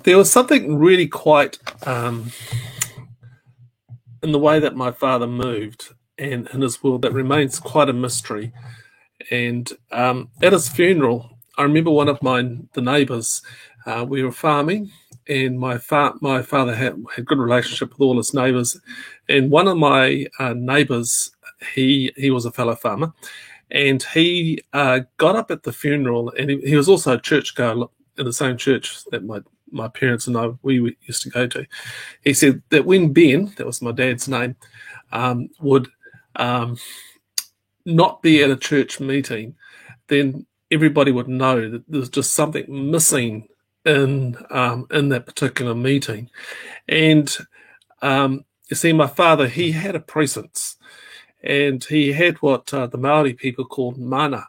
There was something really quite in the way that my father moved and in his world that remains quite a mystery. And at his funeral, I remember one of the neighbours. We were farming, and my father had good relationship with all his neighbours. And one of my neighbours, he was a fellow farmer, and he got up at the funeral, and he was also a churchgoer in the same church that my parents and we used to go to. He said that when Ben, that was my dad's name, would not be at a church meeting, then everybody would know that there's just something missing in that particular meeting. And you see, my father, he had a presence, and he had what the Maori people call mana,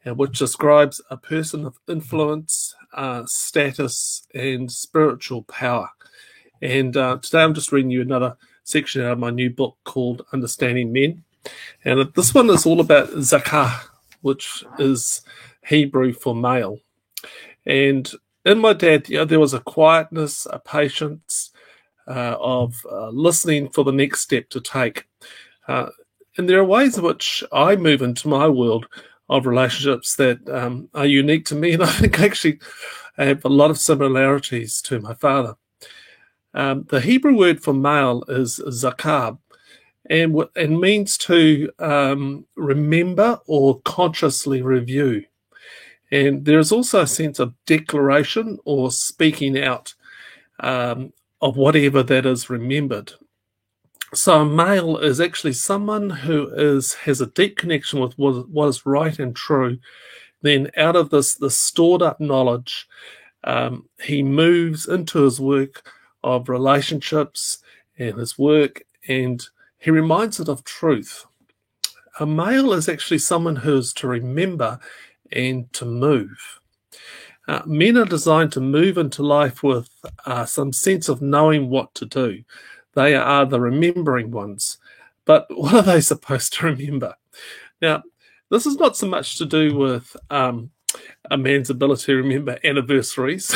which describes a person of influence, status, and spiritual power. And today I'm just reading you another section out of my new book called Understanding Men. And this one is all about zakah, which is Hebrew for male. And in my dad, there was a quietness, a patience of listening for the next step to take. And there are ways in which I move into my world of relationships that are unique to me, and I think actually I have a lot of similarities to my father. The Hebrew word for male is zakab, and means to remember or consciously review. And there is also a sense of declaration or speaking out of whatever that is remembered. So a male is actually someone who has a deep connection with what is right and true. Then out of this stored up knowledge, he moves into his work of relationships and his work, and he reminds it of truth. A male is actually someone who is to remember and to move. Men are designed to move into life with some sense of knowing what to do. They are the remembering ones. But what are they supposed to remember? Now, this is not so much to do with a man's ability to remember anniversaries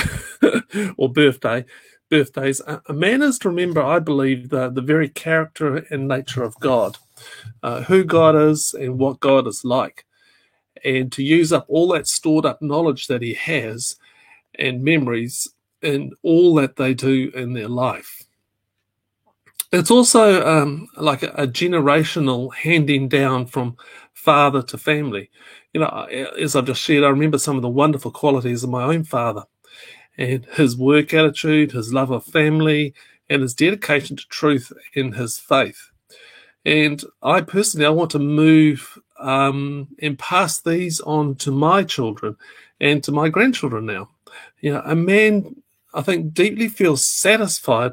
or birthdays. A man is to remember, I believe, the very character and nature of God, who God is and what God is like, and to use up all that stored up knowledge that he has and memories in all that they do in their life. It's also like a generational handing down from father to family. As I've just shared, I remember some of the wonderful qualities of my own father, and his work attitude, his love of family, and his dedication to truth in his faith. And I want to move and pass these on to my children and to my grandchildren now. A man, I think, deeply feels satisfied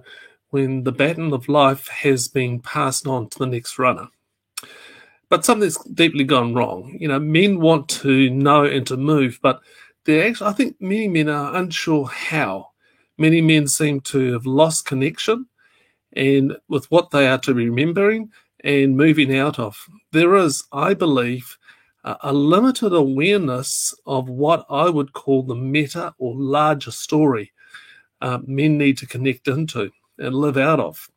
when the baton of life has been passed on to the next runner. But something's deeply gone wrong. Men want to know and to move, but I think many men are unsure how. Many men seem to have lost connection and with what they are to be remembering and moving out of. There is, I believe, a limited awareness of what I would call the meta or larger story men need to connect into and live out of.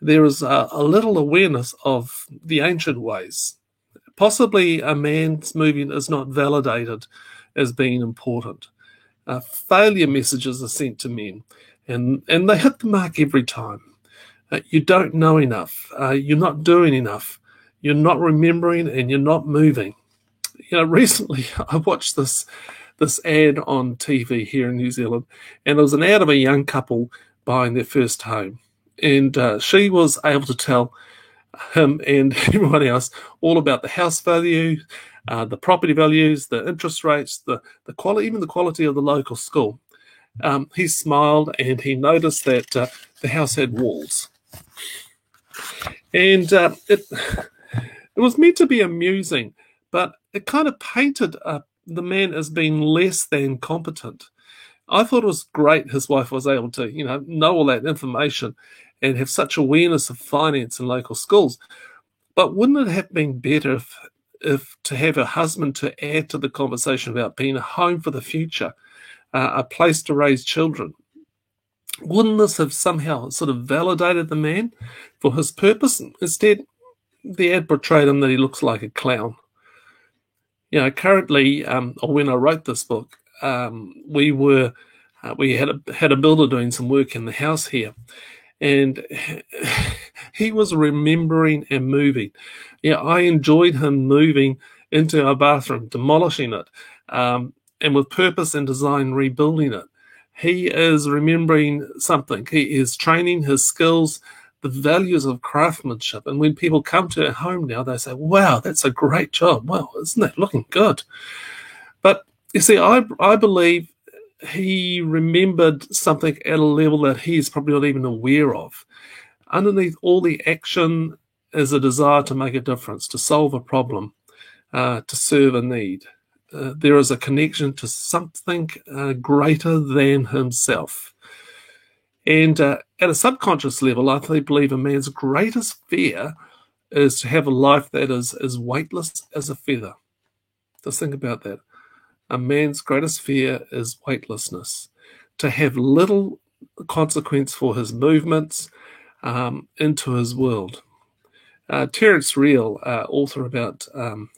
There is a little awareness of the ancient ways. Possibly a man's moving is not validated as being important. Failure messages are sent to men, and they hit the mark every time. You don't know enough. You're not doing enough. You're not remembering, and you're not moving. Recently I watched this ad on TV here in New Zealand, and it was an ad of a young couple buying their first home, and she was able to tell him and everyone else all about the house value, the property values, the interest rates, the quality, even the quality of the local school. He smiled and he noticed that the house had walls, and it was meant to be amusing, but it kind of painted the man as being less than competent. I thought it was great his wife was able to, know all that information and have such awareness of finance in local schools. But wouldn't it have been better if to have a husband to add to the conversation about being a home for the future, a place to raise children? Wouldn't this have somehow sort of validated the man for his purpose? Instead, the ad portrayed him that he looks like a clown. Currently, or when I wrote this book, we had a builder doing some work in the house here, and he was remembering and moving. I enjoyed him moving into our bathroom, demolishing it, and with purpose and design rebuilding it. He is remembering something. He is training his skills, the values of craftsmanship. And when people come to our home now, they say, wow, that's a great job. Wow, isn't that looking good? But you see, I believe he remembered something at a level that he's probably not even aware of. Underneath all the action is a desire to make a difference, to solve a problem, to serve a need. There is a connection to something greater than himself. And at a subconscious level, I believe a man's greatest fear is to have a life that is as weightless as a feather. Just think about that. A man's greatest fear is weightlessness, to have little consequence for his movements into his world. Terence Real, author about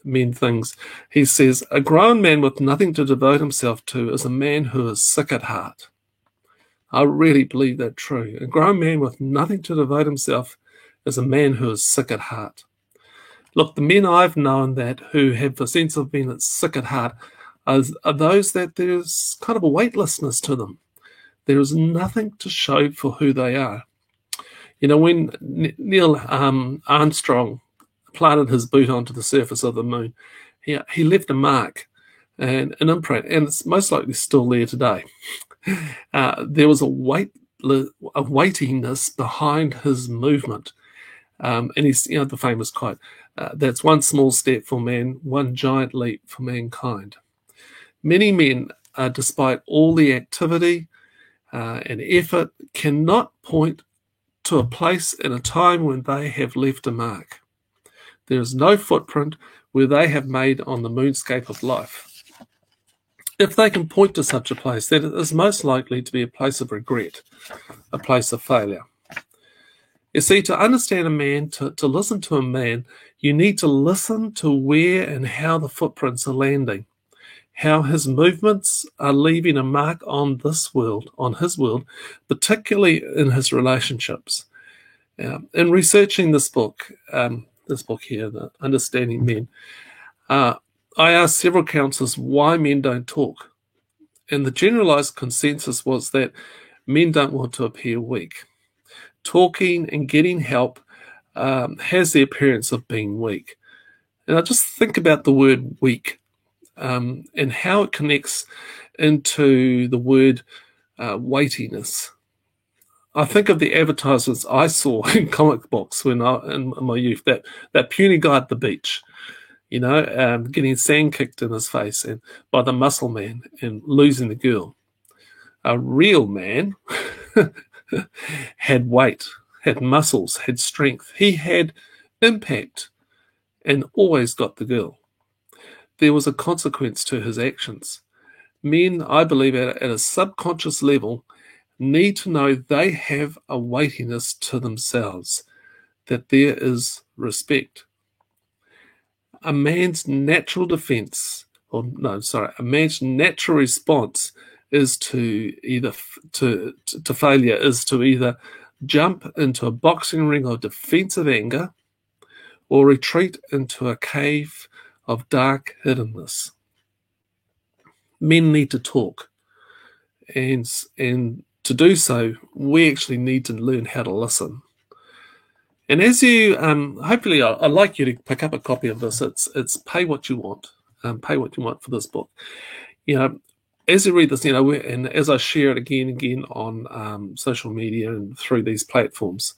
Men Things, he says, a grown man with nothing to devote himself to is a man who is sick at heart. I really believe that true. A grown man with nothing to devote himself is a man who is sick at heart. Look, the men I've known that who have the sense of being sick at heart are those that there's kind of a weightlessness to them. There is nothing to show for who they are. When Neil Armstrong planted his boot onto the surface of the moon, he left a mark and an imprint, and it's most likely still there today. There was a weightiness behind his movement. And he's, the famous quote, that's one small step for man, one giant leap for mankind. Many men, despite all the activity and effort, cannot point to a place and a time when they have left a mark. There is no footprint where they have made on the moonscape of life. If they can point to such a place, then it is most likely to be a place of regret, a place of failure. You see, to understand a man, to listen to a man, you need to listen to where and how the footprints are landing, how his movements are leaving a mark on this world, on his world, particularly in his relationships. In researching this book here, The Understanding Men, I asked several counselors why men don't talk. And the generalized consensus was that men don't want to appear weak. Talking and getting help has the appearance of being weak. And I just think about the word weak and how it connects into the word weightiness. I think of the advertisements I saw in comic books when in my youth, that puny guy at the beach, getting sand kicked in his face and by the muscle man and losing the girl. A real man had weight, had muscles, had strength. He had impact and always got the girl. There was a consequence to his actions. Men, I believe, at a subconscious level, need to know they have a weightiness to themselves, that there is respect. A man's natural response is to failure is to either jump into a boxing ring of defensive anger or retreat into a cave of dark hiddenness. Men need to talk, and to do so, we actually need to learn how to listen. And as you, hopefully, I'd like you to pick up a copy of this. It's Pay What You Want. Pay What You Want for this book. As you read this, and as I share it again and again on social media and through these platforms,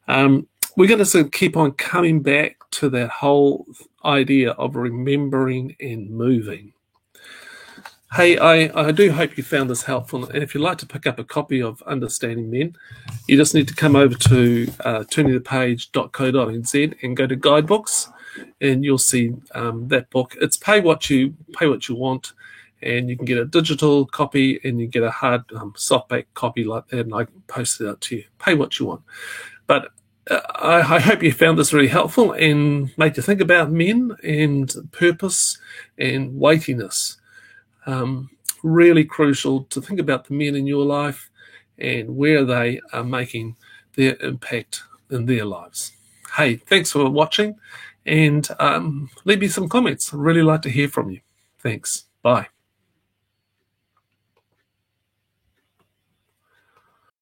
we're going to sort of keep on coming back to that whole idea of remembering and moving. Hey, I do hope you found this helpful, and if you'd like to pick up a copy of Understanding Men, you just need to come over to turningthepage.co.nz and go to guidebooks, and you'll see that book. It's Pay What You Want, and you can get a digital copy and you get a hard softback copy like that, and I can post it out to you. Pay what you want. But I hope you found this really helpful and made you think about men and purpose and weightiness. Really crucial to think about the men in your life and where they are making their impact in their lives. Hey, thanks for watching, and leave me some comments. I'd really like to hear from you. Thanks. Bye.